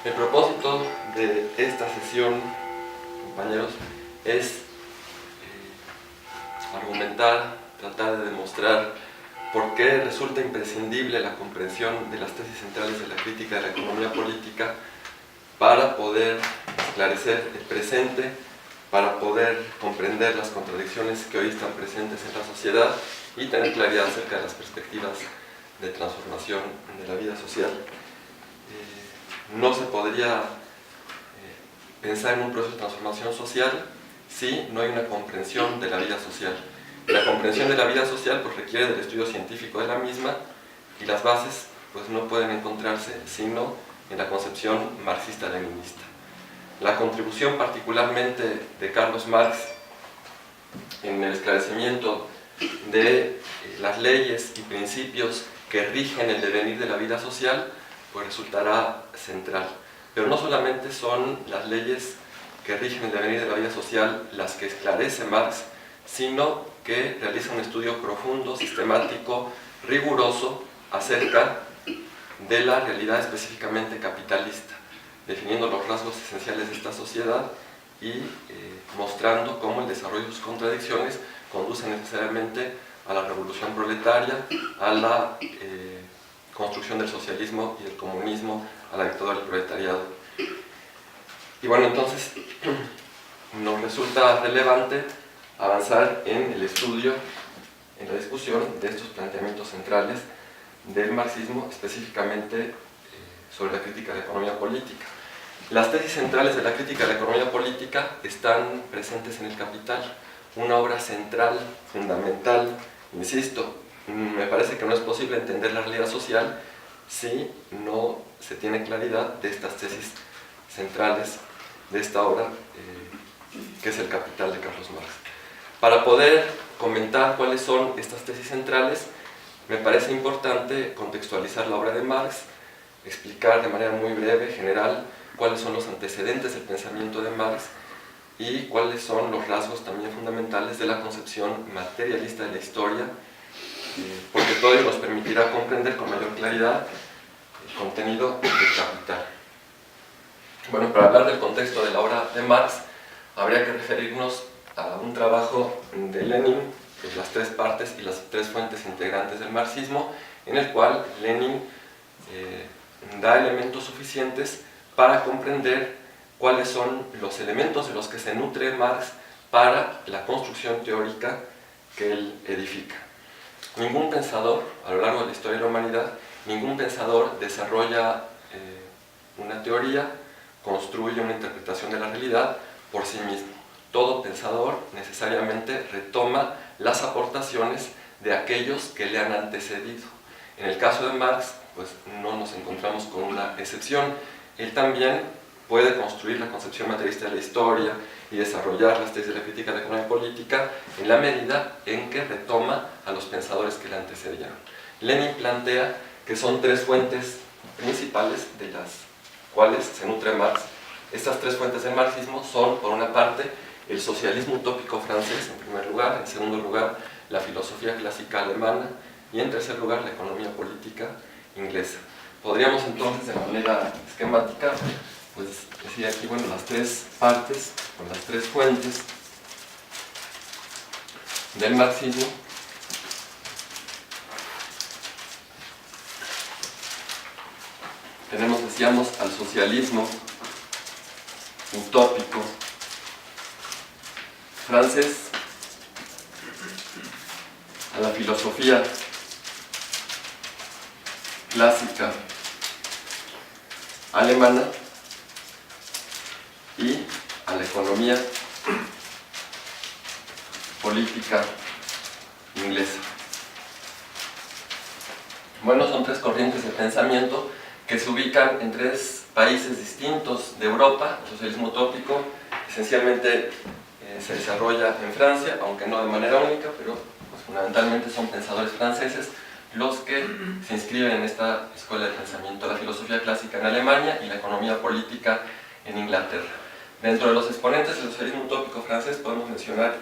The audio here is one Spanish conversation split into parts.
El propósito de esta sesión, compañeros, es argumentar, tratar de demostrar por qué resulta imprescindible la comprensión de las tesis centrales de la crítica de la economía política para poder esclarecer el presente, para poder comprender las contradicciones que hoy están presentes en la sociedad y tener claridad acerca de las perspectivas de transformación de la vida social. No se podría pensar en un proceso de transformación social si no hay una comprensión de la vida social. La comprensión de la vida social pues, requiere del estudio científico de la misma y las bases pues, no pueden encontrarse sino en la concepción marxista-leninista. La contribución particularmente de Carlos Marx en el esclarecimiento de las leyes y principios que rigen el devenir de la vida social pues resultará central. Pero no solamente son las leyes que rigen el devenir de la vida social las que esclarece Marx, sino que realiza un estudio profundo, sistemático, riguroso acerca de la realidad específicamente capitalista, definiendo los rasgos esenciales de esta sociedad y mostrando cómo el desarrollo de sus contradicciones conduce necesariamente a la revolución proletaria, a la construcción del socialismo y del comunismo, a la dictadura del proletariado. Y bueno, entonces nos resulta relevante avanzar en el estudio, en la discusión de estos planteamientos centrales del marxismo, específicamente sobre la crítica de la economía política. Las tesis centrales de la crítica de la economía política están presentes en El Capital, una obra central, fundamental, insisto, me parece que no es posible entender la realidad social si no se tiene claridad de estas tesis centrales de esta obra, que es El Capital de Carlos Marx. Para poder comentar cuáles son estas tesis centrales, me parece importante contextualizar la obra de Marx, explicar de manera muy breve, general, cuáles son los antecedentes del pensamiento de Marx y cuáles son los rasgos también fundamentales de la concepción materialista de la historia, porque todo ello nos permitirá comprender con mayor claridad el contenido del Capital. Bueno, para hablar del contexto de la obra de Marx, habría que referirnos a un trabajo de Lenin, pues las tres partes y las tres fuentes integrantes del marxismo, en el cual Lenin da elementos suficientes para comprender cuáles son los elementos de los que se nutre Marx para la construcción teórica que él edifica. Ningún pensador, a lo largo de la historia de la humanidad, ningún pensador desarrolla una teoría, construye una interpretación de la realidad por sí mismo. Todo pensador necesariamente retoma las aportaciones de aquellos que le han antecedido. En el caso de Marx, pues no nos encontramos con una excepción. Él también puede construir la concepción materialista de la historia y desarrollar las tesis de la crítica de la economía política en la medida en que retoma a los pensadores que le antecedieron. Lenin plantea que son tres fuentes principales de las cuales se nutre Marx. Estas tres fuentes del marxismo son, por una parte, el socialismo utópico francés, en primer lugar; en segundo lugar, la filosofía clásica alemana; y en tercer lugar, la economía política inglesa. Podríamos entonces, de manera esquemática, pues decir aquí, bueno, las tres partes, o las tres fuentes del marxismo. Tenemos, decíamos, al socialismo utópico francés, a la filosofía clásica alemana y a la economía política inglesa. Bueno, son tres corrientes de pensamiento que se ubican en tres países distintos de Europa. El socialismo utópico esencialmente se desarrolla en Francia, aunque no de manera única, pero pues, fundamentalmente son pensadores franceses los que se inscriben en esta escuela de pensamiento, la filosofía clásica en Alemania y la economía política en Inglaterra. Dentro de los exponentes del socialismo utópico francés podemos mencionar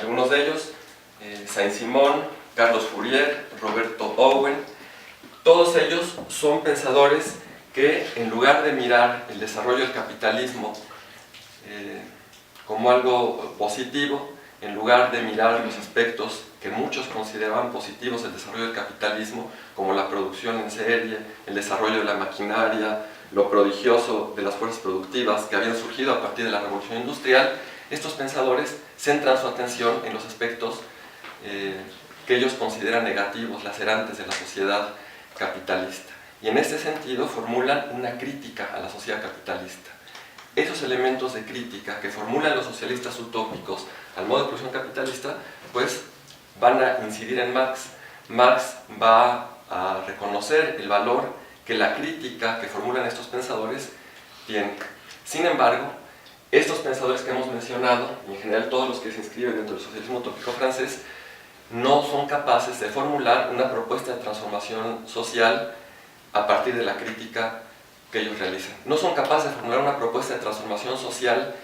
algunos de ellos: Saint-Simon, Carlos Fourier, Roberto Owen. Todos ellos son pensadores que en lugar de mirar el desarrollo del capitalismo como algo positivo, en lugar de mirar los aspectos que muchos consideraban positivos del desarrollo del capitalismo, como la producción en serie, el desarrollo de la maquinaria, lo prodigioso de las fuerzas productivas que habían surgido a partir de la revolución industrial, estos pensadores centran su atención en los aspectos que ellos consideran negativos, lacerantes de la sociedad capitalista. Y en este sentido formulan una crítica a la sociedad capitalista. Esos elementos de crítica que formulan los socialistas utópicos al modo de producción capitalista, pues van a incidir en Marx. Marx va a reconocer el valor que la crítica que formulan estos pensadores tiene. Sin embargo, estos pensadores que hemos mencionado, y en general todos los que se inscriben dentro del socialismo utópico francés, no son capaces de formular una propuesta de transformación social a partir de la crítica que ellos realizan. No son capaces de formular una propuesta de transformación social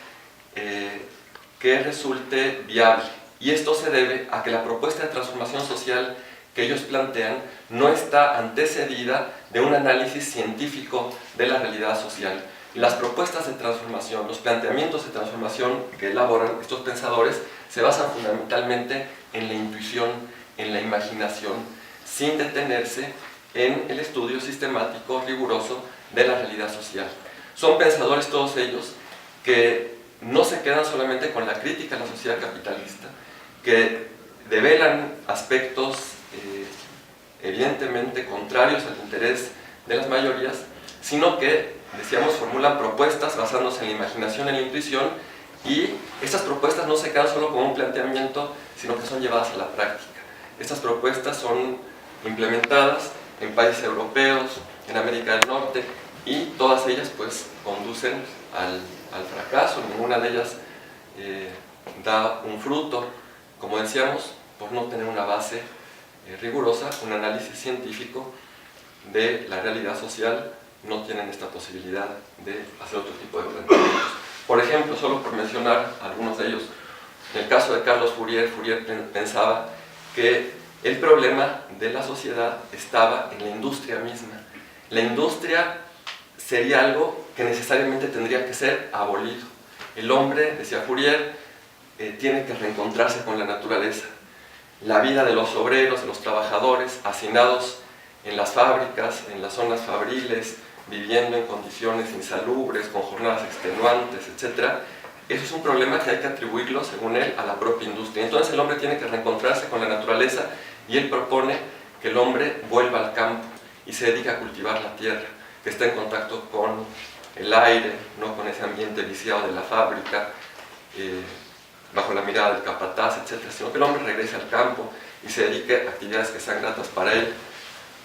que resulte viable. Y esto se debe a que la propuesta de transformación social que ellos plantean no está antecedida de un análisis científico de la realidad social. Las propuestas de transformación, los planteamientos de transformación que elaboran estos pensadores se basan fundamentalmente en la intuición, en la imaginación, sin detenerse en el estudio sistemático, riguroso de la realidad social. Son pensadores todos ellos que no se quedan solamente con la crítica a la sociedad capitalista, que develan aspectos evidentemente contrarios al interés de las mayorías, sino que, decíamos, formulan propuestas basándose en la imaginación, en la intuición, y estas propuestas no se quedan solo como un planteamiento, sino que son llevadas a la práctica. Estas propuestas son implementadas en países europeos, en América del Norte, y todas ellas pues conducen al fracaso. Ninguna de ellas da un fruto, como decíamos, por no tener una base rigurosa, un análisis científico de la realidad social. No tienen esta posibilidad de hacer otro tipo de planteamientos. Por ejemplo, solo por mencionar algunos de ellos, en el caso de Carlos Fourier, Fourier pensaba que el problema de la sociedad estaba en la industria misma. La industria sería algo que necesariamente tendría que ser abolido. El hombre, decía Fourier, tiene que reencontrarse con la naturaleza. La vida de los obreros, de los trabajadores, hacinados en las fábricas, en las zonas fabriles, viviendo en condiciones insalubres, con jornadas extenuantes, etc. Eso es un problema que hay que atribuirlo, según él, a la propia industria. Entonces el hombre tiene que reencontrarse con la naturaleza y él propone que el hombre vuelva al campo y se dedique a cultivar la tierra, que está en contacto con el aire, no con ese ambiente viciado de la fábrica, bajo la mirada del capataz, etc., sino que el hombre regrese al campo y se dedique a actividades que sean gratas para él,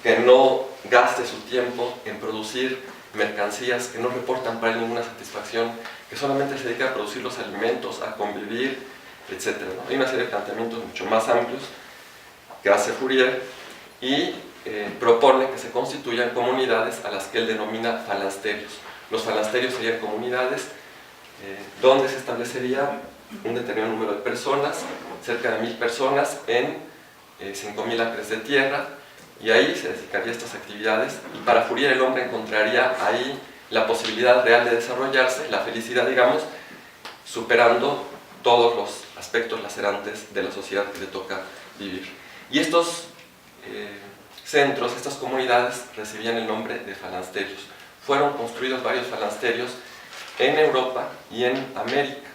que no gaste su tiempo en producir mercancías que no reportan para él ninguna satisfacción, que solamente se dedique a producir los alimentos, a convivir, etc., ¿no? Hay una serie de planteamientos mucho más amplios que hace Fourier y propone que se constituyan comunidades a las que él denomina falansterios. Los falansterios serían comunidades donde se establecería un determinado número de personas, cerca de 1000 personas, en 5000 acres de tierra, y ahí se dedicaría a estas actividades, y para Fourier el hombre encontraría ahí la posibilidad real de desarrollarse, la felicidad, digamos, superando todos los aspectos lacerantes de la sociedad que le toca vivir. Y estos centros, estas comunidades, recibían el nombre de falansterios. Fueron construidos varios falansterios en Europa y en América.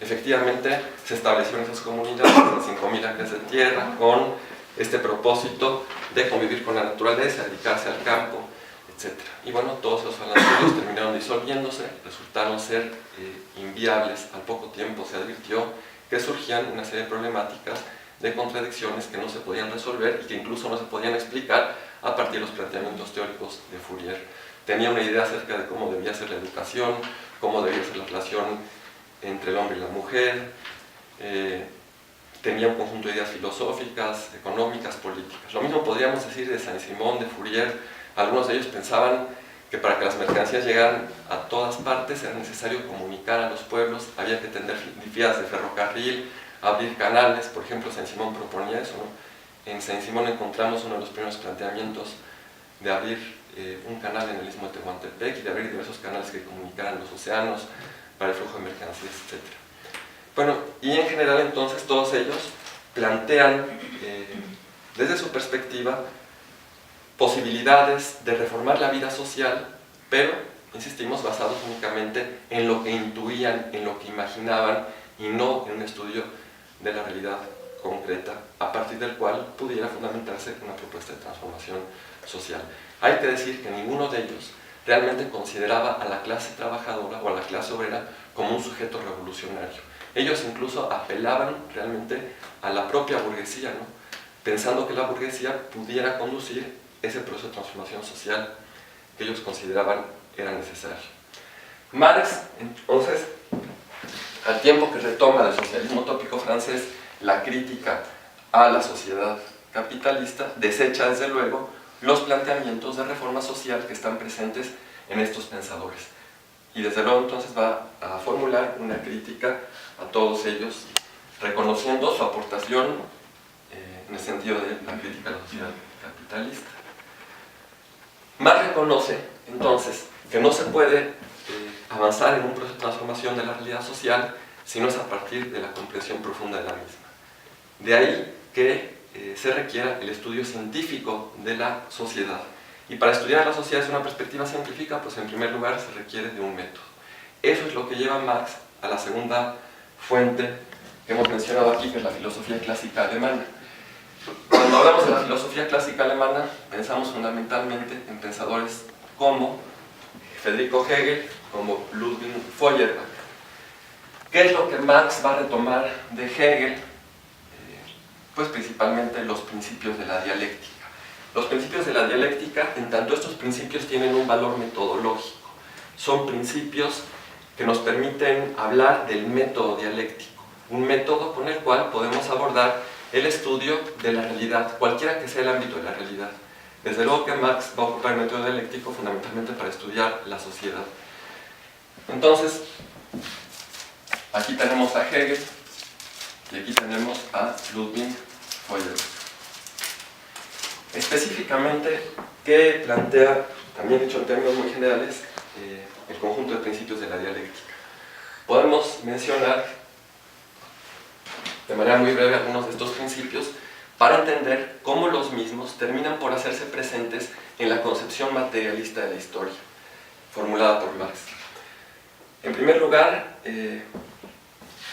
Efectivamente, se establecieron esas comunidades en 5000 acres de tierra con este propósito de convivir con la naturaleza, dedicarse al campo, etc. Y bueno, todos esos falansterios terminaron disolviéndose, resultaron ser inviables. Al poco tiempo se advirtió que surgían una serie de problemáticas, de contradicciones que no se podían resolver y que incluso no se podían explicar a partir de los planteamientos teóricos de Fourier. Tenía una idea acerca de cómo debía ser la educación, cómo debía ser la relación entre el hombre y la mujer, tenía un conjunto de ideas filosóficas, económicas, políticas. Lo mismo podríamos decir de Saint-Simon, de Fourier. Algunos de ellos pensaban que para que las mercancías llegaran a todas partes era necesario comunicar a los pueblos, había que tender vías de ferrocarril, abrir canales. Por ejemplo, Saint-Simon proponía eso, ¿no? En Saint-Simon encontramos uno de los primeros planteamientos de abrir un canal en el istmo de Tehuantepec y de abrir diversos canales que comunicaran los océanos para el flujo de mercancías, etc. Bueno, y en general entonces todos ellos plantean desde su perspectiva posibilidades de reformar la vida social, pero, insistimos, basados únicamente en lo que intuían, en lo que imaginaban y no en un estudio de la realidad concreta, a partir del cual pudiera fundamentarse una propuesta de transformación social. Hay que decir que ninguno de ellos realmente consideraba a la clase trabajadora o a la clase obrera como un sujeto revolucionario. Ellos incluso apelaban realmente a la propia burguesía, ¿no?, pensando que la burguesía pudiera conducir ese proceso de transformación social que ellos consideraban era necesario. Marx, entonces, al tiempo que retoma del socialismo utópico francés la crítica a la sociedad capitalista, desecha desde luego los planteamientos de reforma social que están presentes en estos pensadores. Y desde luego entonces va a formular una crítica a todos ellos, reconociendo su aportación en el sentido de la crítica a la sociedad capitalista. Marx reconoce entonces que no se puede avanzar en un proceso de transformación de la realidad social si no es a partir de la comprensión profunda de la misma. De ahí que se requiera el estudio científico de la sociedad. Y para estudiar la sociedad desde una perspectiva científica, pues en primer lugar se requiere de un método. Eso es lo que lleva a Marx a la segunda fuente que hemos mencionado aquí, que es la filosofía clásica alemana. Cuando hablamos de la filosofía clásica alemana, pensamos fundamentalmente en pensadores como Friedrich Hegel, como Ludwig Feuerbach. ¿Qué es lo que Marx va a retomar de Hegel? Pues principalmente los principios de la dialéctica. Los principios de la dialéctica, en tanto estos principios tienen un valor metodológico, son principios que nos permiten hablar del método dialéctico, un método con el cual podemos abordar el estudio de la realidad, cualquiera que sea el ámbito de la realidad. Desde luego que Marx va a ocupar el método dialéctico fundamentalmente para estudiar la sociedad. Entonces, aquí tenemos a Hegel y aquí tenemos a Ludwig Feuerbach. Específicamente, ¿qué plantea, también dicho en términos muy generales, el conjunto de principios de la dialéctica? Podemos mencionar de manera muy breve algunos de estos principios para entender cómo los mismos terminan por hacerse presentes en la concepción materialista de la historia, formulada por Marx. En primer lugar,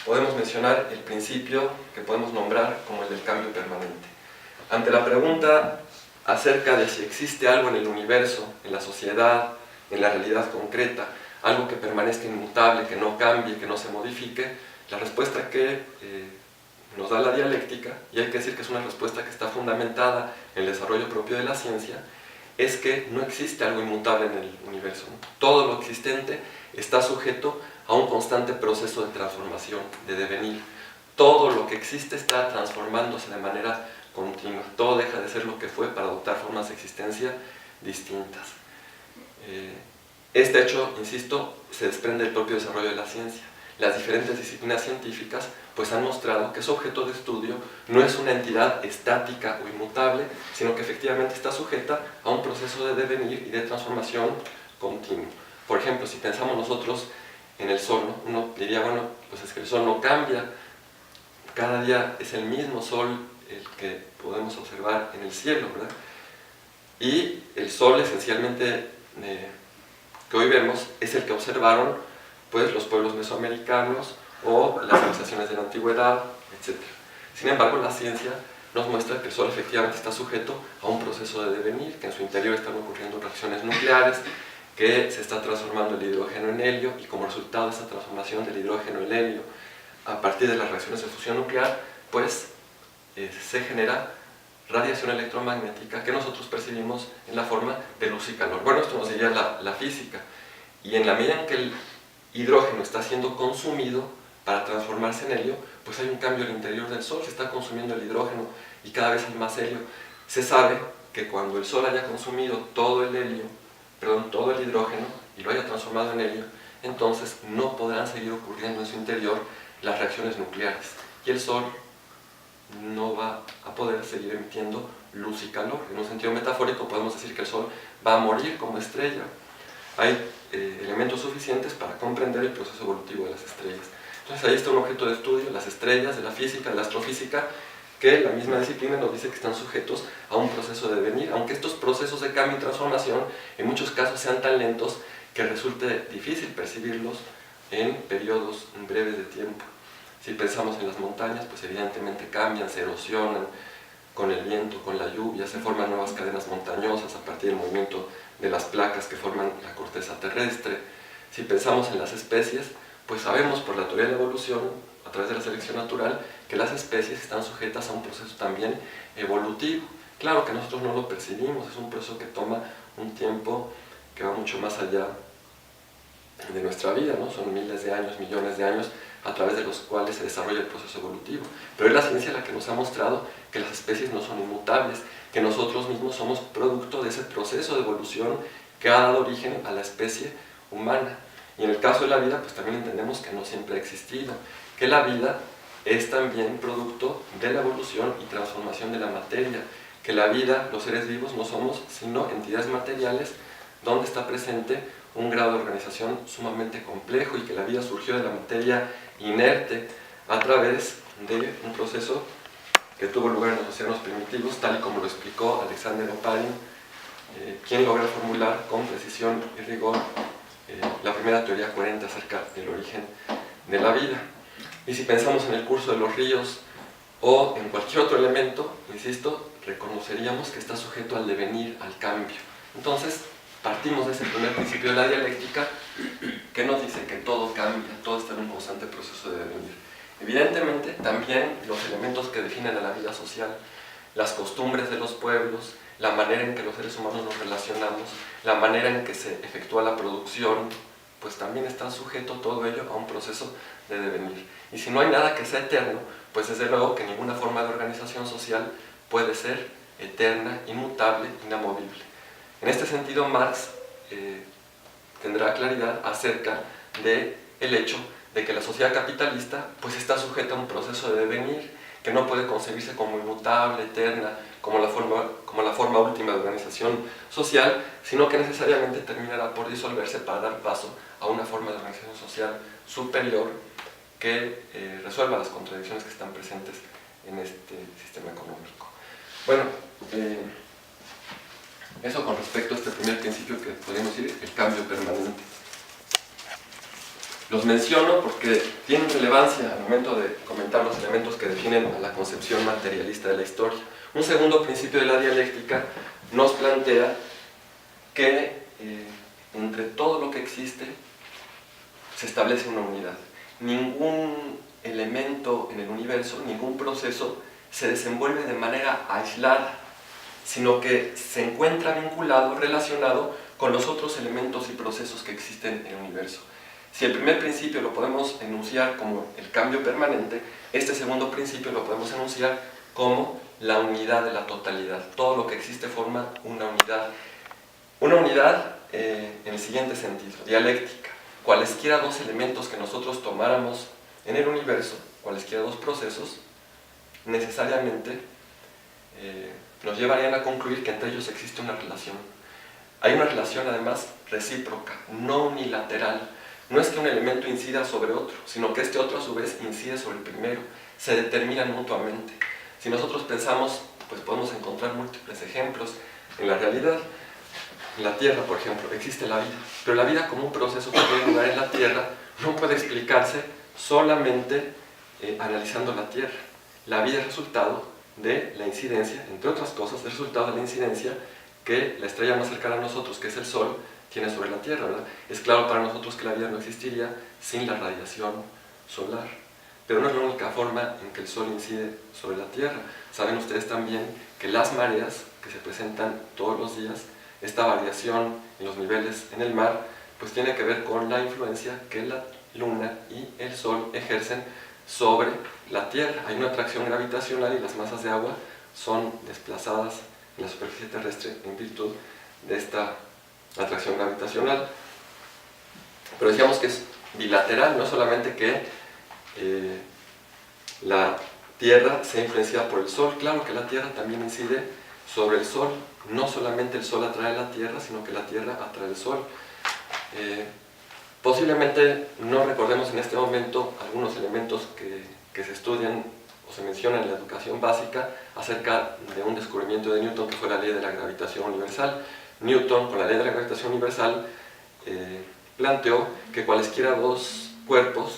podemos mencionar el principio que podemos nombrar como el del cambio permanente. Ante la pregunta acerca de si existe algo en el universo, en la sociedad, en la realidad concreta, algo que permanezca inmutable, que no cambie, que no se modifique, la respuesta que nos da la dialéctica, y hay que decir que es una respuesta que está fundamentada en el desarrollo propio de la ciencia, es que no existe algo inmutable en el universo. Todo lo existente está sujeto a un constante proceso de transformación, de devenir. Todo lo que existe está transformándose de manera continua. Todo deja de ser lo que fue para adoptar formas de existencia distintas. Este hecho, insisto, se desprende del propio desarrollo de la ciencia. Las diferentes disciplinas científicas pues han mostrado que su objeto de estudio no es una entidad estática o inmutable, sino que efectivamente está sujeta a un proceso de devenir y de transformación continuo. Por ejemplo, si pensamos nosotros en el Sol, ¿no?, uno diría, bueno, pues es que el Sol no cambia, cada día es el mismo Sol el que podemos observar en el cielo, ¿verdad? Y el Sol esencialmente que hoy vemos es el que observaron pues los pueblos mesoamericanos o las civilizaciones de la antigüedad, etc. Sin embargo, la ciencia nos muestra que el Sol efectivamente está sujeto a un proceso de devenir, que en su interior están ocurriendo reacciones nucleares, que se está transformando el hidrógeno en helio, y como resultado de esta transformación del hidrógeno en helio, a partir de las reacciones de fusión nuclear, pues se genera radiación electromagnética que nosotros percibimos en la forma de luz y calor. Bueno, esto nos diría la física, y en la medida en que el hidrógeno está siendo consumido para transformarse en helio, pues hay un cambio al interior del Sol, se está consumiendo el hidrógeno y cada vez hay más helio. Se sabe que cuando el Sol haya consumido todo el hidrógeno y lo haya transformado en helio, entonces no podrán seguir ocurriendo en su interior las reacciones nucleares y el Sol no va a poder seguir emitiendo luz y calor. En un sentido metafórico podemos decir que el Sol va a morir como estrella. Hay elementos suficientes para comprender el proceso evolutivo de las estrellas. Entonces ahí está un objeto de estudio, las estrellas, de la física, de la astrofísica, que la misma disciplina nos dice que están sujetos a un proceso de devenir, aunque estos procesos de cambio y transformación en muchos casos sean tan lentos que resulte difícil percibirlos en periodos breves de tiempo. Si pensamos en las montañas, pues evidentemente cambian, se erosionan con el viento, con la lluvia, se forman nuevas cadenas montañosas a partir del movimiento de las placas que forman la corteza terrestre. Si pensamos en las especies, pues sabemos por la teoría de la evolución, a través de la selección natural, que las especies están sujetas a un proceso también evolutivo. Claro que nosotros no lo percibimos, es un proceso que toma un tiempo que va mucho más allá de nuestra vida, ¿no? Son miles de años, millones de años a través de los cuales se desarrolla el proceso evolutivo. Pero es la ciencia la que nos ha mostrado que las especies no son inmutables, que nosotros mismos somos producto de ese proceso de evolución que ha dado origen a la especie humana. Y en el caso de la vida, pues también entendemos que no siempre ha existido, que la vida es también producto de la evolución y transformación de la materia, que la vida, los seres vivos, no somos sino entidades materiales donde está presente un grado de organización sumamente complejo y que la vida surgió de la materia inerte a través de un proceso que tuvo lugar en los océanos primitivos, tal y como lo explicó Alexander Oparin, quien logra formular con precisión y rigor la primera teoría coherente acerca del origen de la vida. Y si pensamos en el curso de los ríos o en cualquier otro elemento, insisto, reconoceríamos que está sujeto al devenir, al cambio. Entonces, partimos de ese primer principio de la dialéctica que nos dice que todo cambia, todo está en un constante proceso de devenir. Evidentemente, también los elementos que definen a la vida social, las costumbres de los pueblos, la manera en que los seres humanos nos relacionamos, la manera en que se efectúa la producción, pues también está sujeto todo ello a un proceso de devenir. Y si no hay nada que sea eterno, pues desde luego que ninguna forma de organización social puede ser eterna, inmutable, inamovible. En este sentido, Marx tendrá claridad acerca del hecho de que la sociedad capitalista pues está sujeta a un proceso de devenir que no puede concebirse como inmutable, eterna, como la forma última de organización social, sino que necesariamente terminará por disolverse para dar paso a una forma de organización social superior que resuelva las contradicciones que están presentes en este sistema económico. Bueno, eso con respecto a este primer principio que podríamos decir, el cambio permanente. Los menciono porque tienen relevancia al momento de comentar los elementos que definen a la concepción materialista de la historia. Un segundo principio de la dialéctica nos plantea que entre todo lo que existe se establece una unidad. Ningún elemento en el universo, ningún proceso se desenvuelve de manera aislada, sino que se encuentra vinculado, relacionado con los otros elementos y procesos que existen en el universo. Si el primer principio lo podemos enunciar como el cambio permanente, este segundo principio lo podemos enunciar como la unidad de la totalidad. Todo lo que existe forma una unidad. Una unidad en el siguiente sentido, dialéctica. Cualesquiera dos elementos que nosotros tomáramos en el universo, cualesquiera dos procesos, necesariamente nos llevarían a concluir que entre ellos existe una relación. Hay una relación además recíproca, no unilateral. No es que un elemento incida sobre otro, sino que este otro a su vez incide sobre el primero, se determinan mutuamente. Si nosotros pensamos, pues podemos encontrar múltiples ejemplos en la realidad. En la Tierra, por ejemplo, existe la vida, pero la vida como un proceso que tiene lugar en la Tierra no puede explicarse solamente analizando la Tierra. La vida es resultado de la incidencia, entre otras cosas, es resultado de la incidencia que la estrella más cercana a nosotros, que es el Sol, tiene sobre la Tierra, ¿verdad? Es claro para nosotros que la vida no existiría sin la radiación solar, pero no es la única forma en que el Sol incide sobre la Tierra. Saben ustedes también que las mareas que se presentan todos los días, esta variación en los niveles en el mar, pues tiene que ver con la influencia que la Luna y el Sol ejercen sobre la Tierra. Hay una atracción gravitacional y las masas de agua son desplazadas en la superficie terrestre en virtud de esta atracción gravitacional. Pero decíamos que es bilateral, no solamente que la Tierra sea influenciada por el Sol. Claro que la Tierra también incide sobre el Sol. No solamente el Sol atrae a la Tierra, sino que la Tierra atrae al Sol. Posiblemente no recordemos en este momento algunos elementos que se estudian o se mencionan en la educación básica acerca de un descubrimiento de Newton que fue la ley de la gravitación universal. Newton, con la ley de la gravitación universal, planteó que cualesquiera dos cuerpos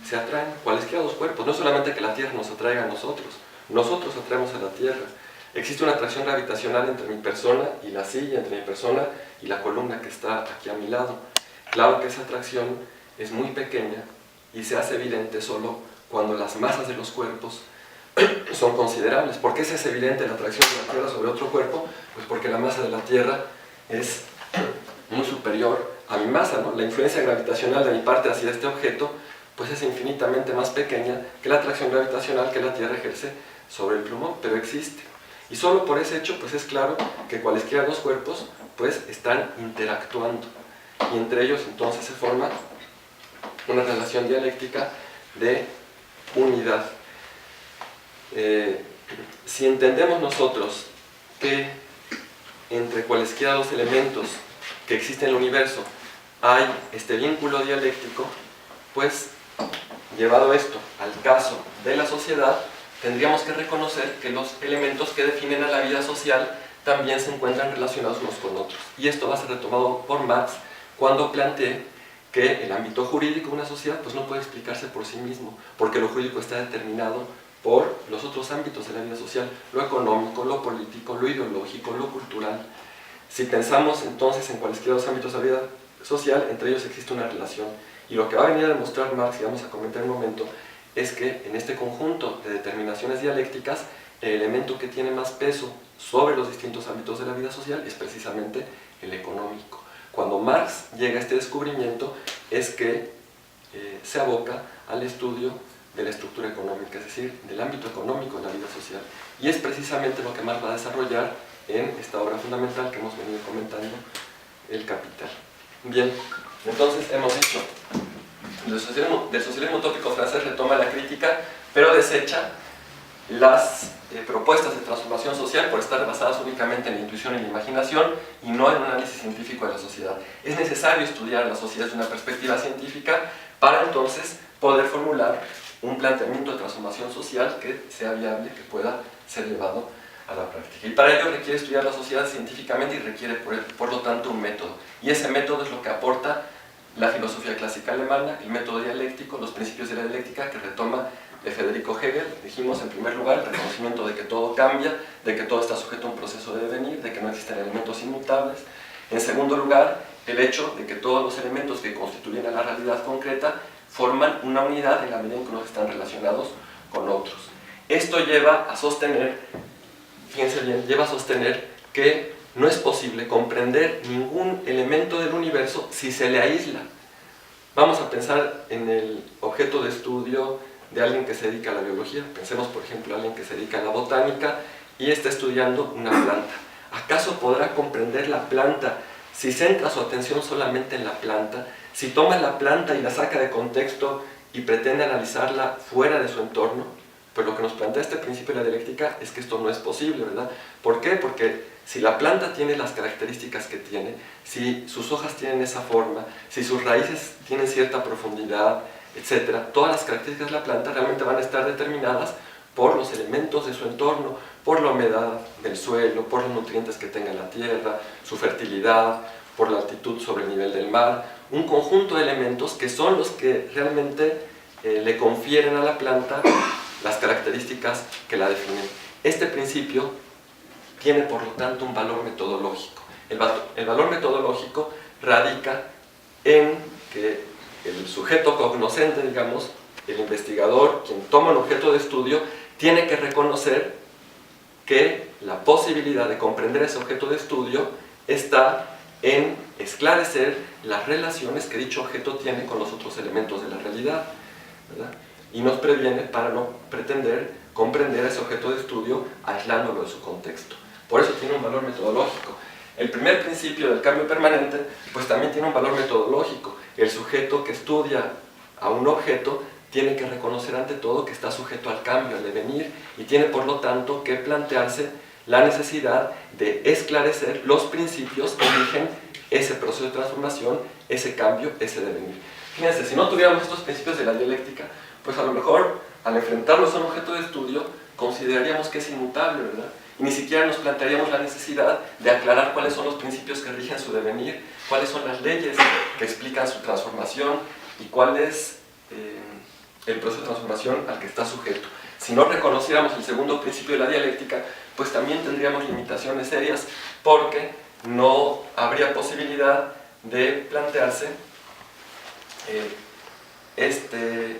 se atraen, cualesquiera dos cuerpos, no solamente que la Tierra nos atraiga a nosotros, nosotros atraemos a la Tierra. Existe una atracción gravitacional entre mi persona y la silla, entre mi persona y la columna que está aquí a mi lado. Claro que esa atracción es muy pequeña y se hace evidente solo cuando las masas de los cuerpos son considerables. ¿Por qué se hace evidente la atracción de la Tierra sobre otro cuerpo? Pues porque la masa de la Tierra es muy superior a mi masa, ¿no? La influencia gravitacional de mi parte hacia este objeto pues es infinitamente más pequeña que la atracción gravitacional que la Tierra ejerce sobre el plumón, pero existe. Y solo por ese hecho pues es claro que cualesquiera dos cuerpos pues están interactuando. Y entre ellos entonces se forma una relación dialéctica de unidad. Si entendemos nosotros que entre cualesquiera dos elementos que existen en el universo hay este vínculo dialéctico, pues llevado esto al caso de la sociedad, tendríamos que reconocer que los elementos que definen a la vida social también se encuentran relacionados unos con otros. Y esto va a ser retomado por Marx cuando planteé que el ámbito jurídico de una sociedad pues no puede explicarse por sí mismo, porque lo jurídico está determinado por los otros ámbitos de la vida social, lo económico, lo político, lo ideológico, lo cultural. Si pensamos entonces en cualesquiera dos ámbitos de la vida social, entre ellos existe una relación. Y lo que va a venir a demostrar Marx, y vamos a comentar en un momento, es que en este conjunto de determinaciones dialécticas, el elemento que tiene más peso sobre los distintos ámbitos de la vida social es precisamente el económico. Cuando Marx llega a este descubrimiento es que se aboca al estudio de la estructura económica, es decir, del ámbito económico de la vida social. Y es precisamente lo que Marx va a desarrollar en esta obra fundamental que hemos venido comentando, El Capital. Bien, entonces hemos dicho, del socialismo utópico francés retoma la crítica, pero desecha las propuestas de transformación social por estar basadas únicamente en la intuición y la imaginación y no en un análisis científico de la sociedad. Es necesario estudiar la sociedad desde una perspectiva científica para entonces poder formular un planteamiento de transformación social que sea viable, que pueda ser llevado a la práctica. Y para ello requiere estudiar la sociedad científicamente y requiere por lo tanto un método. Y ese método es lo que aporta la filosofía clásica alemana, el método dialéctico, los principios de la dialéctica que retoma de Federico Hegel. Dijimos en primer lugar el reconocimiento de que todo cambia, de que todo está sujeto a un proceso de devenir, de que no existen elementos inmutables. En segundo lugar, el hecho de que todos los elementos que constituyen a la realidad concreta forman una unidad en la medida en que unos están relacionados con otros. Esto lleva a sostener, fíjense bien, lleva a sostener que no es posible comprender ningún elemento del universo si se le aísla. Vamos a pensar en el objeto de estudio de alguien que se dedica a la biología. Pensemos, por ejemplo, a alguien que se dedica a la botánica y está estudiando una planta. ¿Acaso podrá comprender la planta si centra su atención solamente en la planta? Si toma la planta y la saca de contexto y pretende analizarla fuera de su entorno. Pero lo que nos plantea este principio de la dialéctica es que esto no es posible, ¿verdad? ¿Por qué? Porque si la planta tiene las características que tiene, si sus hojas tienen esa forma, si sus raíces tienen cierta profundidad, etc., todas las características de la planta realmente van a estar determinadas por los elementos de su entorno, por la humedad del suelo, por los nutrientes que tenga la tierra, su fertilidad, por la altitud sobre el nivel del mar, un conjunto de elementos que son los que realmente le confieren a la planta las características que la definen. Este principio tiene por lo tanto un valor metodológico. El valor metodológico radica en que el sujeto cognoscente, digamos, el investigador, quien toma un objeto de estudio, tiene que reconocer que la posibilidad de comprender ese objeto de estudio está en esclarecer las relaciones que dicho objeto tiene con los otros elementos de la realidad, ¿verdad? Y nos previene para no pretender comprender ese objeto de estudio aislándolo de su contexto. Por eso tiene un valor metodológico. El primer principio del cambio permanente pues también tiene un valor metodológico. El sujeto que estudia a un objeto tiene que reconocer ante todo que está sujeto al cambio, al devenir, y tiene por lo tanto que plantearse la necesidad de esclarecer los principios que rigen ese proceso de transformación, ese cambio, ese devenir. Fíjense, si no tuviéramos estos principios de la dialéctica, pues a lo mejor al enfrentarnos a un objeto de estudio consideraríamos que es inmutable, ¿verdad? Y ni siquiera nos plantearíamos la necesidad de aclarar cuáles son los principios que rigen su devenir, cuáles son las leyes que explican su transformación y cuál es el proceso de transformación al que está sujeto. Si no reconociéramos el segundo principio de la dialéctica, pues también tendríamos limitaciones serias, porque no habría posibilidad de plantearse este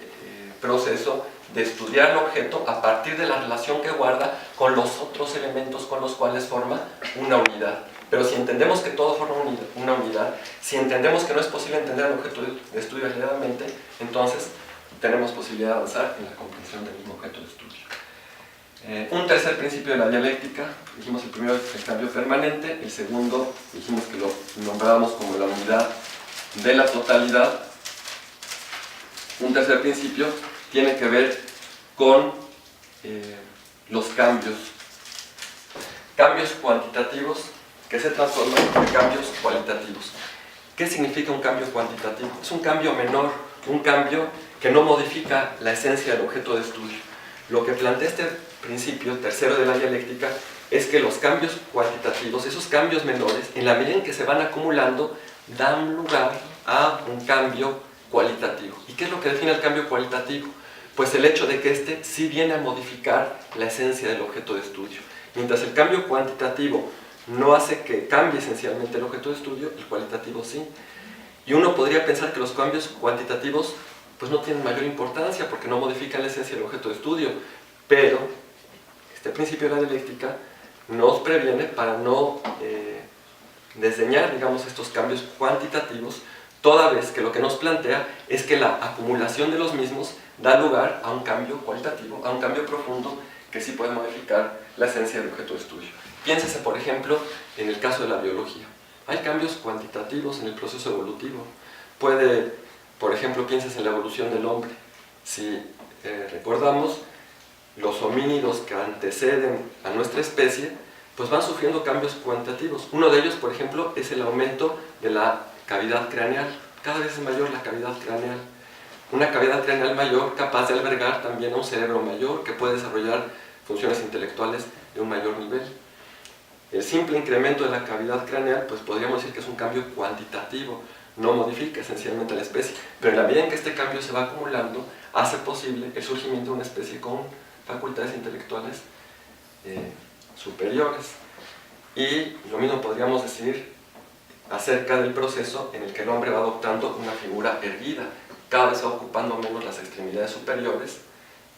proceso de estudiar el objeto a partir de la relación que guarda con los otros elementos con los cuales forma una unidad. Pero si entendemos que todo forma una unidad, si entendemos que no es posible entender el objeto de estudio aisladamente, entonces tenemos posibilidad de avanzar en la comprensión del mismo objeto de estudio. Un tercer principio de la dialéctica, dijimos el primero, el cambio permanente, el segundo dijimos que lo nombrábamos como la unidad de la totalidad. Un tercer principio tiene que ver con los cambios cuantitativos que se transforman en cambios cualitativos. ¿Qué significa un cambio cuantitativo? Es un cambio menor, un cambio que no modifica la esencia del objeto de estudio. Lo que plantea este principio tercero de la dialéctica es que los cambios cuantitativos, esos cambios menores, en la medida en que se van acumulando, dan lugar a un cambio cualitativo. ¿Y qué es lo que define el cambio cualitativo? Pues el hecho de que éste sí viene a modificar la esencia del objeto de estudio. Mientras el cambio cuantitativo no hace que cambie esencialmente el objeto de estudio, el cualitativo sí. Y uno podría pensar que los cambios cuantitativos pues no tienen mayor importancia porque no modifican la esencia del objeto de estudio, pero este principio de la dialéctica nos previene para no desdeñar, digamos, estos cambios cuantitativos, toda vez que lo que nos plantea es que la acumulación de los mismos da lugar a un cambio cualitativo, a un cambio profundo que sí puede modificar la esencia del objeto de estudio. Piénsese, por ejemplo, en el caso de la biología. Hay cambios cuantitativos en el proceso evolutivo. Por ejemplo, pienses en la evolución del hombre. Si recordamos, los homínidos que anteceden a nuestra especie, pues van sufriendo cambios cuantitativos. Uno de ellos, por ejemplo, es el aumento de la cavidad craneal. Cada vez es mayor la cavidad craneal. Una cavidad craneal mayor capaz de albergar también a un cerebro mayor que puede desarrollar funciones intelectuales de un mayor nivel. El simple incremento de la cavidad craneal, pues podríamos decir que es un cambio cuantitativo, no modifica esencialmente a la especie, pero en la medida en que este cambio se va acumulando, hace posible el surgimiento de una especie con facultades intelectuales superiores. Y lo mismo podríamos decir acerca del proceso en el que el hombre va adoptando una figura erguida, cada vez va ocupando menos las extremidades superiores,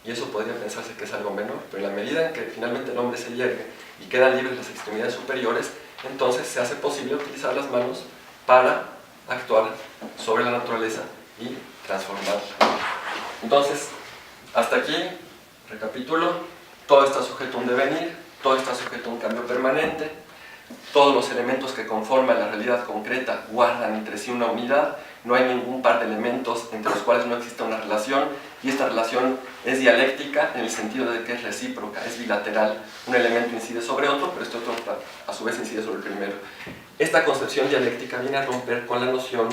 y eso podría pensarse que es algo menor, pero en la medida en que finalmente el hombre se yergue y quedan libres las extremidades superiores, entonces se hace posible utilizar las manos para actuar sobre la naturaleza y transformarla. Entonces, hasta aquí, recapitulo, todo está sujeto a un devenir, todo está sujeto a un cambio permanente, todos los elementos que conforman la realidad concreta guardan entre sí una unidad, no hay ningún par de elementos entre los cuales no exista una relación, y esta relación es dialéctica en el sentido de que es recíproca, es bilateral. Un elemento incide sobre otro, pero este otro a su vez incide sobre el primero. Esta concepción dialéctica viene a romper con la noción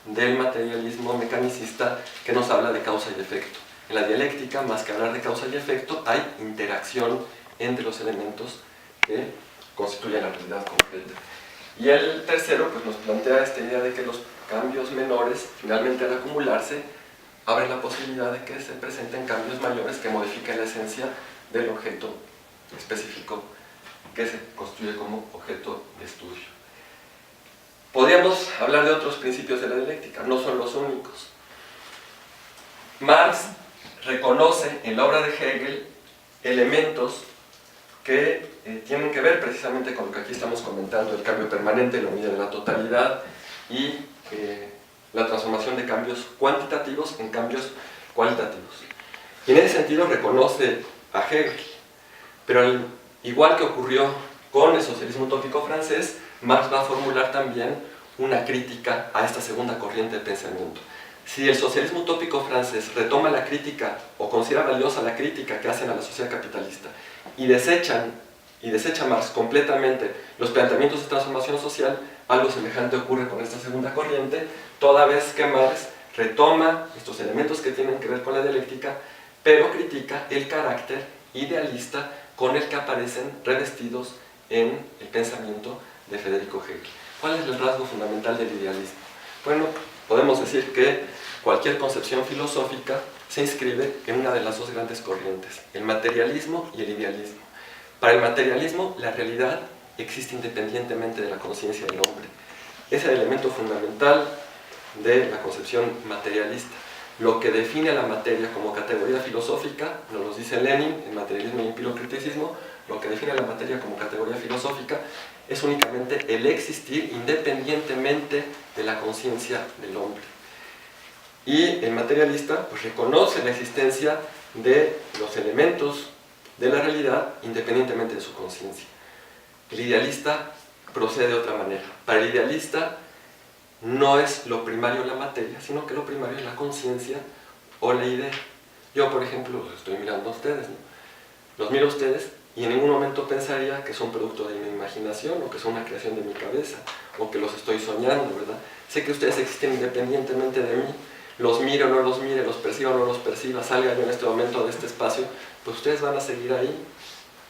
del materialismo mecanicista que nos habla de causa y efecto. En la dialéctica, más que hablar de causa y efecto, hay interacción entre los elementos que constituyen la realidad concreta. Y el tercero pues, nos plantea esta idea de que los cambios menores, finalmente al acumularse, abren la posibilidad de que se presenten cambios mayores que modifiquen la esencia del objeto específico que se constituye como objeto de estudio. Podríamos hablar de otros principios de la dialéctica, no son los únicos. Marx reconoce en la obra de Hegel elementos que tienen que ver precisamente con lo que aquí estamos comentando, el cambio permanente, la unidad de la totalidad y la transformación de cambios cuantitativos en cambios cualitativos. Y en ese sentido reconoce a Hegel, pero igual que ocurrió con el socialismo utópico francés, Marx va a formular también una crítica a esta segunda corriente de pensamiento. Si el socialismo utópico francés retoma la crítica o considera valiosa la crítica que hacen a la sociedad capitalista y desecha Marx completamente los planteamientos de transformación social, algo semejante ocurre con esta segunda corriente, toda vez que Marx retoma estos elementos que tienen que ver con la dialéctica, pero critica el carácter idealista con el que aparecen revestidos en el pensamiento de Federico Hegel. ¿Cuál es el rasgo fundamental del idealismo? Bueno, podemos decir que cualquier concepción filosófica se inscribe en una de las dos grandes corrientes, el materialismo y el idealismo. Para el materialismo, la realidad existe independientemente de la conciencia del hombre. Es el elemento fundamental de la concepción materialista. Lo que define a la materia como categoría filosófica, nos lo dice Lenin en Materialismo y Empírico-Criticismo, lo que define a la materia como categoría filosófica es únicamente el existir independientemente de la conciencia del hombre. Y el materialista pues, reconoce la existencia de los elementos de la realidad independientemente de su conciencia. El idealista procede de otra manera. Para el idealista no es lo primario la materia, sino que lo primario es la conciencia o la idea. Yo, por ejemplo, los estoy mirando a ustedes, ¿no? Los miro a ustedes y en ningún momento pensaría que son producto de mi imaginación o que son una creación de mi cabeza o que los estoy soñando, ¿verdad? Sé que ustedes existen independientemente de mí. Los mire o no los mire, los perciba o no los perciba, salga yo en este momento de este espacio, pues ustedes van a seguir ahí.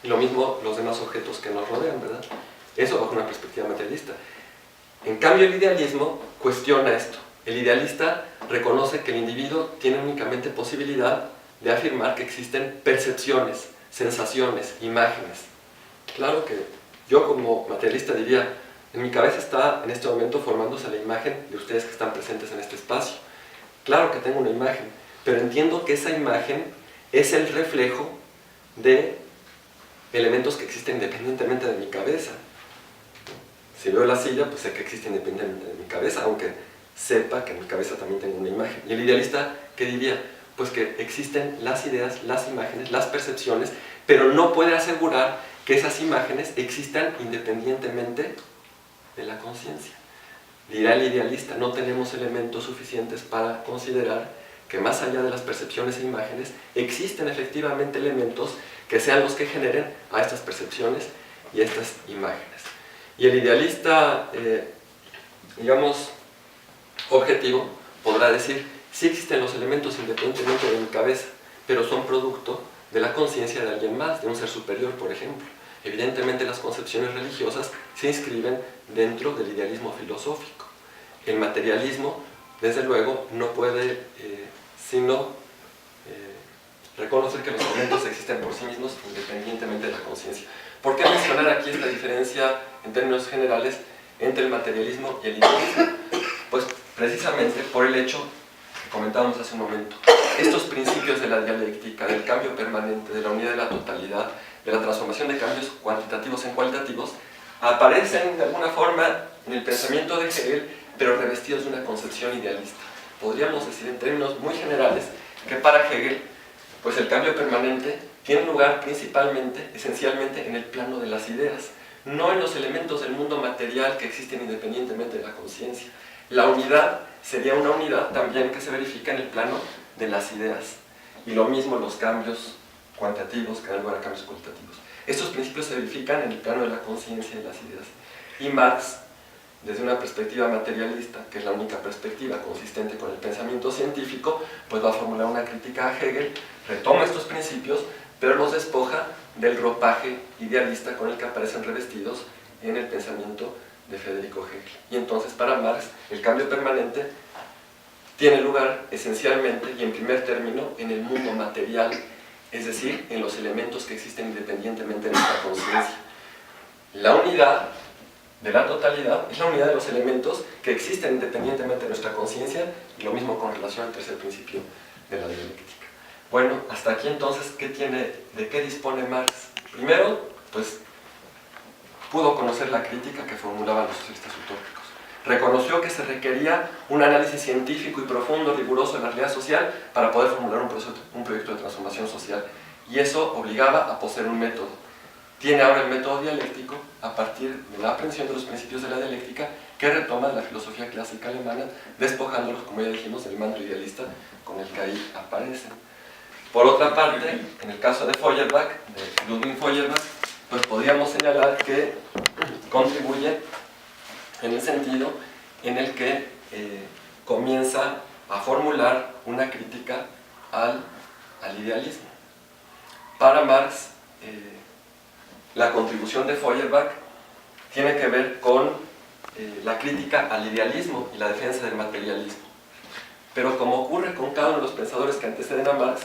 Y lo mismo los demás objetos que nos rodean, ¿verdad? Eso bajo una perspectiva materialista. En cambio, el idealismo cuestiona esto. El idealista reconoce que el individuo tiene únicamente posibilidad de afirmar que existen percepciones, sensaciones, imágenes. Claro que yo como materialista diría, en mi cabeza está en este momento formándose la imagen de ustedes que están presentes en este espacio. Claro que tengo una imagen, pero entiendo que esa imagen es el reflejo de elementos que existen independientemente de mi cabeza. Si veo la silla, pues sé que existe independientemente de mi cabeza, aunque sepa que en mi cabeza también tengo una imagen. Y el idealista, ¿qué diría? Pues que existen las ideas, las imágenes, las percepciones, pero no puede asegurar que esas imágenes existan independientemente de la conciencia. Dirá el idealista, no tenemos elementos suficientes para considerar que más allá de las percepciones e imágenes, existen efectivamente elementos que sean los que generen a estas percepciones y estas imágenes. Y el idealista, digamos, objetivo, podrá decir, sí existen los elementos independientemente de mi cabeza, pero son producto de la conciencia de alguien más, de un ser superior, por ejemplo. Evidentemente las concepciones religiosas se inscriben dentro del idealismo filosófico. El materialismo, desde luego, no puede sino reconocer que los elementos existen por sí mismos independientemente de la conciencia. ¿Por qué mencionar aquí esta diferencia en términos generales entre el materialismo y el idealismo? Pues precisamente por el hecho que comentábamos hace un momento. Estos principios de la dialéctica, del cambio permanente, de la unidad de la totalidad, de la transformación de cambios cuantitativos en cualitativos, aparecen de alguna forma en el pensamiento de Hegel, pero revestidos de una concepción idealista. Podríamos decir en términos muy generales que para Hegel, pues el cambio permanente tiene lugar principalmente, esencialmente, en el plano de las ideas, no en los elementos del mundo material que existen independientemente de la conciencia. La unidad sería una unidad también que se verifica en el plano de las ideas. Y lo mismo los cambios cuantitativos que dan lugar a cambios cualitativos. Estos principios se verifican en el plano de la conciencia y las ideas. Y Marx, desde una perspectiva materialista, que es la única perspectiva consistente con el pensamiento científico, pues va a formular una crítica a Hegel, retoma estos principios, pero los despoja del ropaje idealista con el que aparecen revestidos en el pensamiento de Federico Hegel. Y entonces para Marx el cambio permanente tiene lugar esencialmente y en primer término en el mundo material, es decir, en los elementos que existen independientemente de nuestra conciencia. La unidad de la totalidad es la unidad de los elementos que existen independientemente de nuestra conciencia, y lo mismo con relación al tercer principio de la dialéctica. Bueno, hasta aquí entonces, ¿de qué dispone Marx? Primero, pues pudo conocer la crítica que formulaban los socialistas utópicos. Reconoció que se requería un análisis científico y profundo, riguroso de la realidad social para poder formular un proyecto de transformación social. Y eso obligaba a poseer un método. tiene ahora el método dialéctico a partir de la aprehensión de los principios de la dialéctica que retoma de la filosofía clásica alemana, despojándolos, como ya dijimos, del manto idealista con el que ahí aparecen. Por otra parte, en el caso de Feuerbach, de Ludwig Feuerbach, pues podríamos señalar que contribuye en el sentido en el que comienza a formular una crítica al idealismo. Para Marx, la contribución de Feuerbach tiene que ver con la crítica al idealismo y la defensa del materialismo. Pero como ocurre con cada uno de los pensadores que anteceden a Marx,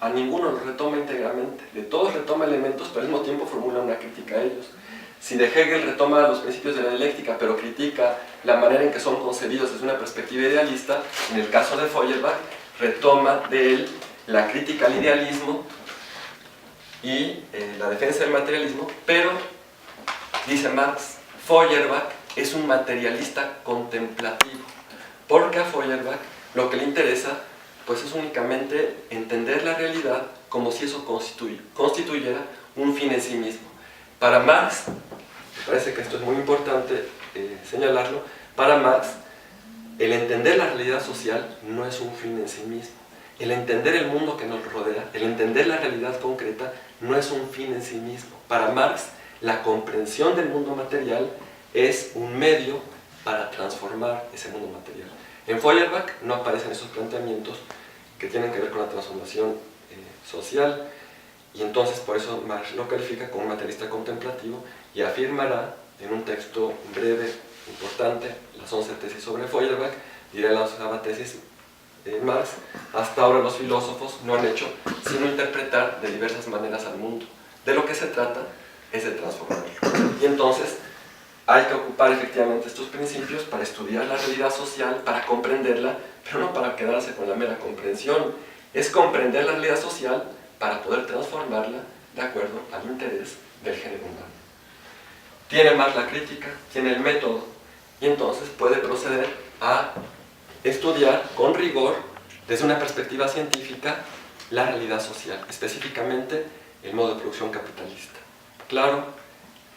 a ninguno los retoma íntegramente. De todos retoma elementos, pero al mismo tiempo formula una crítica a ellos. Si de Hegel retoma los principios de la dialéctica, pero critica la manera en que son concebidos desde una perspectiva idealista, en el caso de Feuerbach, retoma de él la crítica al idealismo y la defensa del materialismo, pero, dice Marx, Feuerbach es un materialista contemplativo, porque a Feuerbach lo que le interesa pues es únicamente entender la realidad como si eso constituyera un fin en sí mismo. Para Marx, me parece que esto es muy importante señalarlo, para Marx el entender la realidad social no es un fin en sí mismo. El entender el mundo que nos rodea, el entender la realidad concreta, no es un fin en sí mismo. Para Marx, la comprensión del mundo material es un medio para transformar ese mundo material. En Feuerbach no aparecen esos planteamientos que tienen que ver con la transformación social, y entonces por eso Marx lo califica como un materialista contemplativo y afirmará en un texto breve, importante, las 11 tesis sobre Feuerbach, diré la 11ª tesis de Marx: hasta ahora los filósofos no han hecho sino interpretar de diversas maneras al mundo. De lo que se trata es de transformarlo. Y entonces hay que ocupar efectivamente estos principios para estudiar la realidad social, para comprenderla, pero no para quedarse con la mera comprensión. Es comprender la realidad social para poder transformarla de acuerdo al interés del género humano. Tiene más la crítica, tiene el método, y entonces puede proceder a estudiar con rigor, desde una perspectiva científica, la realidad social, específicamente el modo de producción capitalista. Claro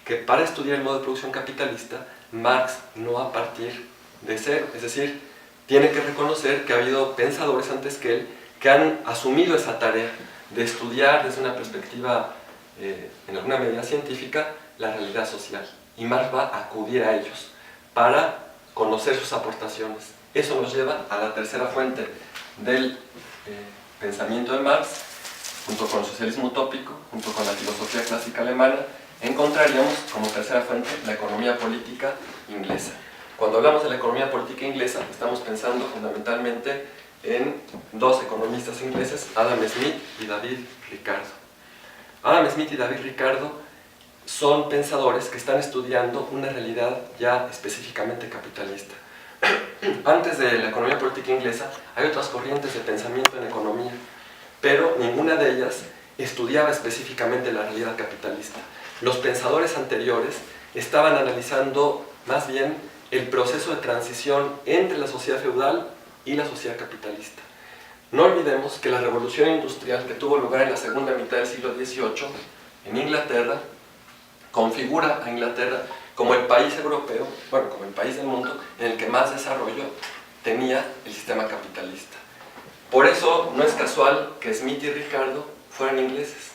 que para estudiar el modo de producción capitalista, Marx no va a partir de cero, es decir, tiene que reconocer que ha habido pensadores antes que él que han asumido esa tarea de estudiar desde una perspectiva, en alguna medida científica, la realidad social. Y Marx va a acudir a ellos para conocer sus aportaciones. Eso nos lleva a la tercera fuente del pensamiento de Marx, junto con el socialismo utópico, junto con la filosofía clásica alemana. Encontraríamos como tercera fuente la economía política inglesa. Cuando hablamos de la economía política inglesa, estamos pensando fundamentalmente en dos economistas ingleses, Adam Smith y David Ricardo. Adam Smith y David Ricardo son pensadores que están estudiando una realidad ya específicamente capitalista. Antes de la economía política inglesa hay otras corrientes de pensamiento en economía, pero ninguna de ellas estudiaba específicamente la realidad capitalista. Los pensadores anteriores estaban analizando más bien el proceso de transición entre la sociedad feudal y la sociedad capitalista. No olvidemos que la revolución industrial que tuvo lugar en la segunda mitad del siglo XVIII en Inglaterra configura a Inglaterra como el país europeo, bueno, como el país del mundo en el que más desarrollo tenía el sistema capitalista. Por eso no es casual que Smith y Ricardo fueran ingleses,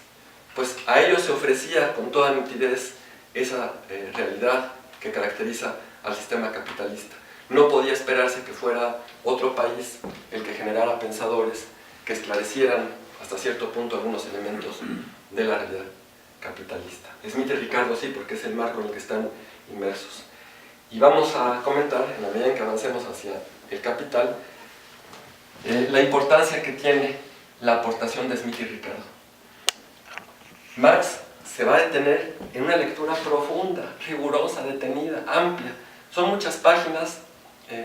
pues a ellos se ofrecía con toda nitidez esa realidad que caracteriza al sistema capitalista. No podía esperarse que fuera otro país el que generara pensadores que esclarecieran hasta cierto punto algunos elementos de la realidad capitalista. Smith y Ricardo sí, porque es el marco en el que están inmersos. Y vamos a comentar, en la medida en que avancemos hacia el capital, la importancia que tiene la aportación de Smith y Ricardo. Marx se va a detener en una lectura profunda, rigurosa, detenida, amplia. Son muchas páginas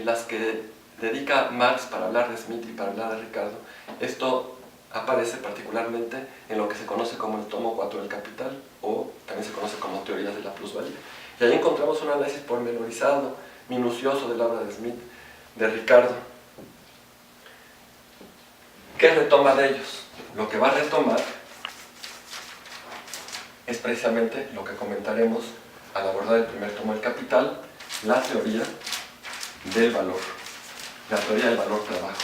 las que dedica Marx para hablar de Smith y para hablar de Ricardo. Esto aparece particularmente en lo que se conoce como el tomo 4 del Capital, o también se conoce como teorías de la plusvalía. Y ahí encontramos un análisis pormenorizado, minucioso de la obra de Smith, de Ricardo. ¿Qué retoma de ellos? Lo que va a retomar es precisamente lo que comentaremos al abordar el primer tomo del Capital, la teoría del valor, la teoría del valor-trabajo.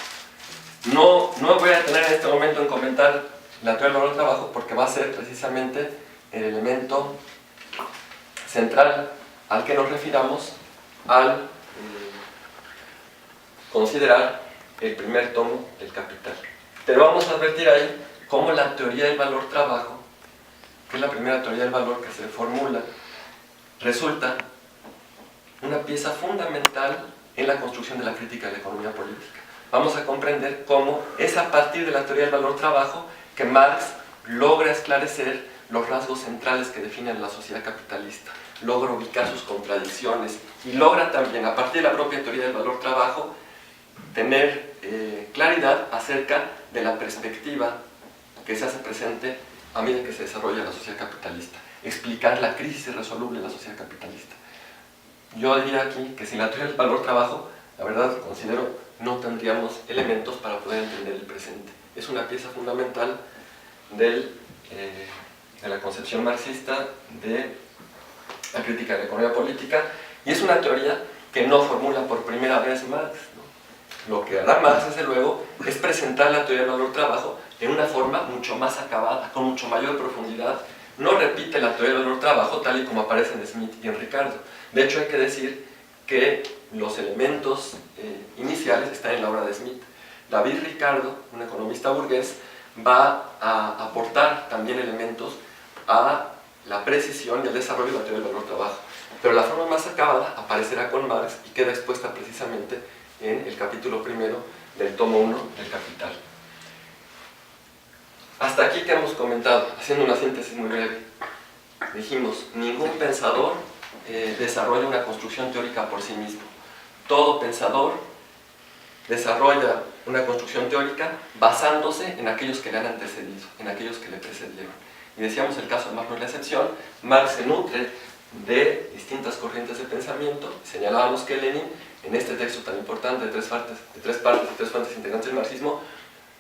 No me voy a detener en este momento en comentar la teoría del valor-trabajo porque va a ser precisamente el elemento central al que nos refiramos al considerar el primer tomo del Capital. Pero vamos a advertir ahí cómo la teoría del valor-trabajo, que es la primera teoría del valor que se formula, resulta una pieza fundamental en la construcción de la crítica de la economía política. Vamos a comprender cómo es a partir de la teoría del valor-trabajo que Marx logra esclarecer los rasgos centrales que definen la sociedad capitalista, logra ubicar sus contradicciones y logra también, a partir de la propia teoría del valor-trabajo, tener claridad acerca de la perspectiva que se hace presente a medida que se desarrolla la sociedad capitalista, explicar la crisis irresoluble de la sociedad capitalista. Yo diría aquí que sin la teoría del valor-trabajo, la verdad considero no tendríamos elementos para poder entender el presente. Es una pieza fundamental de la concepción marxista de la crítica de la economía política, y es una teoría que no formula por primera vez Marx, ¿no? Lo que hará Marx, desde luego, es presentar la teoría del valor-trabajo en una forma mucho más acabada, con mucho mayor profundidad. No repite la teoría del valor-trabajo tal y como aparece en Smith y en Ricardo. De hecho, hay que decir que los elementos iniciales están en la obra de Smith. David Ricardo, un economista burgués, va a aportar también elementos a la precisión y el desarrollo de la teoría del valor-trabajo. Pero la forma más acabada aparecerá con Marx y queda expuesta precisamente en el capítulo primero del tomo 1 del Capital. Hasta aquí que hemos comentado, haciendo una síntesis muy breve. Dijimos, ningún pensador desarrolla una construcción teórica por sí mismo. Todo pensador desarrolla una construcción teórica basándose en aquellos que le han antecedido, en aquellos que le precedieron. Y decíamos, el caso de Marx no es la excepción. Marx se nutre de distintas corrientes de pensamiento. Señalábamos que Lenin, en este texto tan importante de tres partes y tres fuentes integrantes del marxismo,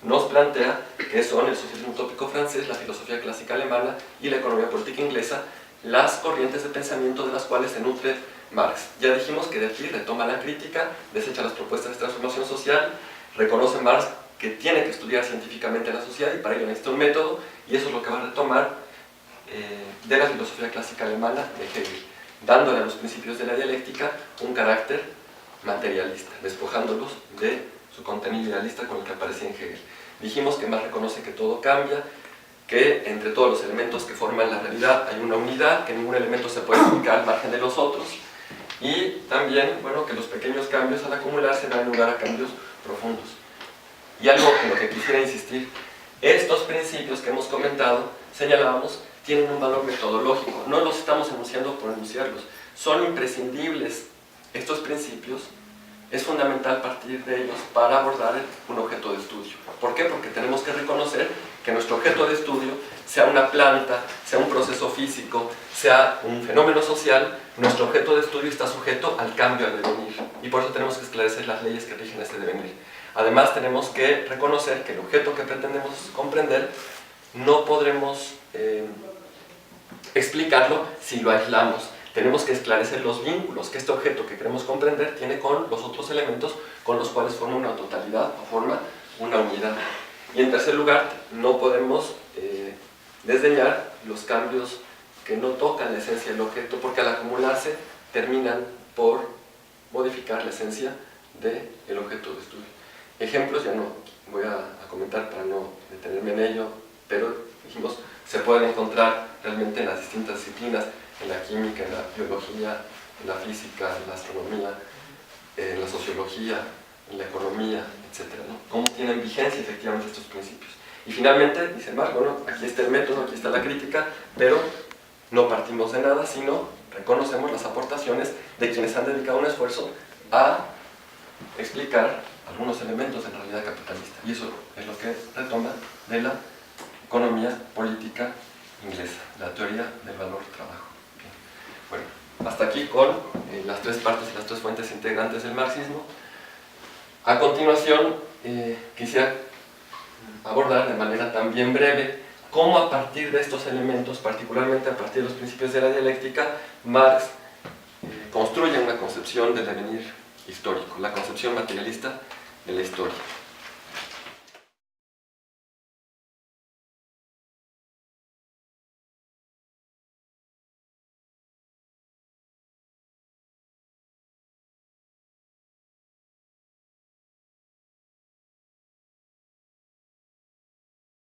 nos plantea que son el socialismo utópico francés, la filosofía clásica alemana y la economía política inglesa las corrientes de pensamiento de las cuales se nutre Marx. Ya dijimos que de aquí retoma la crítica, desecha las propuestas de transformación social, reconoce Marx que tiene que estudiar científicamente la sociedad y para ello necesita un método, y eso es lo que va a retomar de la filosofía clásica alemana de Hegel, dándole a los principios de la dialéctica un carácter materialista, despojándolos de su contenido idealista con el que aparecía en Hegel. Dijimos que Marx reconoce que todo cambia, que entre todos los elementos que forman la realidad hay una unidad, que ningún elemento se puede explicar al margen de los otros, y también, bueno, que los pequeños cambios al acumularse dan lugar a cambios profundos. Y algo en lo que quisiera insistir, estos principios que hemos comentado, señalábamos, tienen un valor metodológico, no los estamos enunciando por enunciarlos, son imprescindibles. Estos principios es fundamental partir de ellos para abordar un objeto de estudio. ¿Por qué? Porque tenemos que reconocer que nuestro objeto de estudio, sea una planta, sea un proceso físico, sea un fenómeno social, nuestro objeto de estudio está sujeto al cambio, al devenir. Y por eso tenemos que esclarecer las leyes que rigen este devenir. Además, tenemos que reconocer que el objeto que pretendemos comprender no podremos explicarlo si lo aislamos. Tenemos que esclarecer los vínculos que este objeto que queremos comprender tiene con los otros elementos con los cuales forma una totalidad o forma una unidad. Y en tercer lugar, no podemos desdeñar los cambios que no tocan la esencia del objeto, porque al acumularse terminan por modificar la esencia del objeto de estudio. Ejemplos ya no voy a comentar para no detenerme en ello, pero dijimos, se pueden encontrar realmente en las distintas disciplinas, en la química, en la biología, en la física, en la astronomía, en la sociología, en la economía, etc., ¿no? Cómo tienen vigencia efectivamente estos principios. Y finalmente, dice Marx, bueno, aquí está el método, aquí está la crítica, pero no partimos de nada, sino reconocemos las aportaciones de quienes han dedicado un esfuerzo a explicar algunos elementos de la realidad capitalista. Y eso es lo que retoma de la economía política inglesa, la teoría del valor-trabajo. Bueno, hasta aquí con las tres partes y las tres fuentes integrantes del marxismo. A continuación, quisiera abordar de manera también breve cómo a partir de estos elementos, particularmente a partir de los principios de la dialéctica, Marx construye una concepción del devenir histórico, la concepción materialista de la historia.